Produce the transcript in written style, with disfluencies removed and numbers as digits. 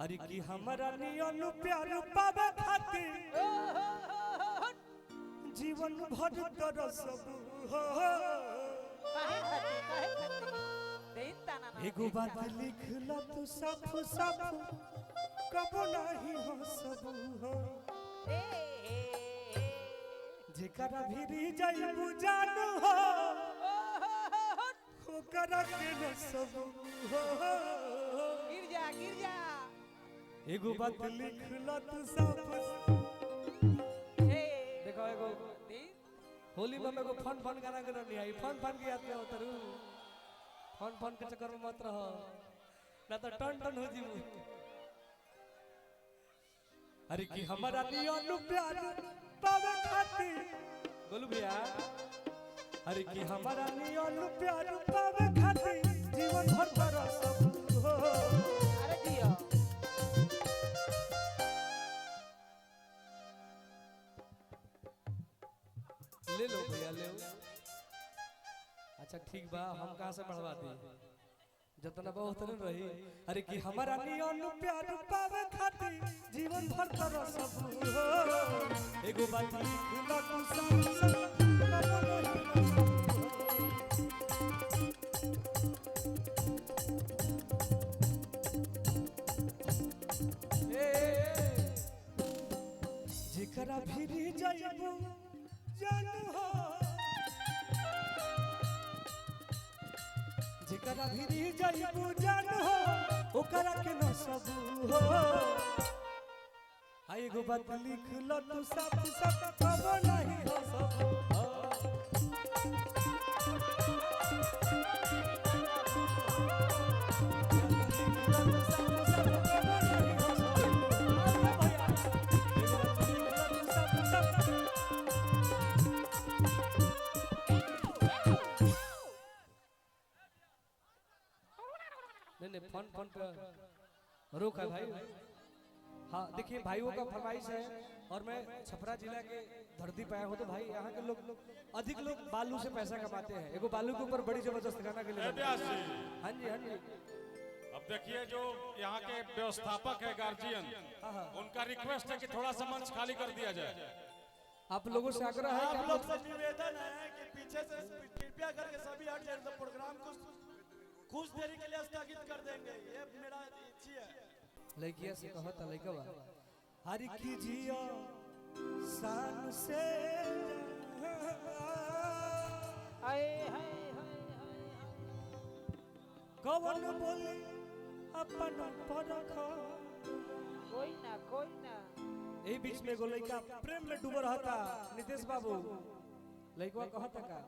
अरे की हमारा नियन प्यार पावे खातिर जीवन भर तरसब हो एगो बात लिखला तू साफ साफ कबो नहीं हो सब हो जेकरा भिरी जाइबू जानू हो ओकरा के न सब हो गिर जा एगो बात लिखला तू साफ देखो एगो होली में एगो फन फन गाना के नहीं आई फन फन के याद में उतरू फन फन के चक्कर में मत रहो ना तो टन टन हो जीवू अरे की हमारा नियन प्यार पावे खातिर बोलू भैया अरे की हमारा नियन प्यार पावे खातिर जीवन भर तरसब हो अरे दिया ले लो भैया ले लो अच्छा ठीक बा हम कहां से बढ़वा दी जतना बहुत न रही अरे कि हमारा नियन प्यार पावे खातिर जीवन भर तरसब हो एगो बात लिखला तू साफ जेकरा भिरी जाइबू जानू हो जेकरा भिरी जाइबू जानू हो ओकरा के न सब हो आ एगो बात लिखला तू साफ साफ कबो नहीं हो सब हो नहीं फन फन पे रोक है भाई हाँ देखिए भाइयों का फरमाइश है और मैं छपरा जिला के धरती पे आया हूँ तो भाई यहाँ के लोग अधिक लोग बालू से पैसा कमाते हैं एगो बालू के ऊपर बड़ी जबरदस्त गाना के लिए हाँ जी अब देखिए जो यहाँ के व्यवस्थापक है गार्जियन उनका रिक्वेस्ट है कि थोड़ा सा मंच खाली कर दिया जाए आप लोगों से आग्रह है आप लोग से निवेदन है कि पीछे से कृपया करके सभी हट जाए प्रोग्राम को कुछ देरी के लिए स्थगित कर देंगे ये मेरा इच्छा है लड़किया से कहो तो लड़का हरि कीजिए शान से कवन बोली अपन परख कोई ना यही बीच में एगो लड़का प्रेम में डूबल रहता नितेश बाबू लड़का कहता का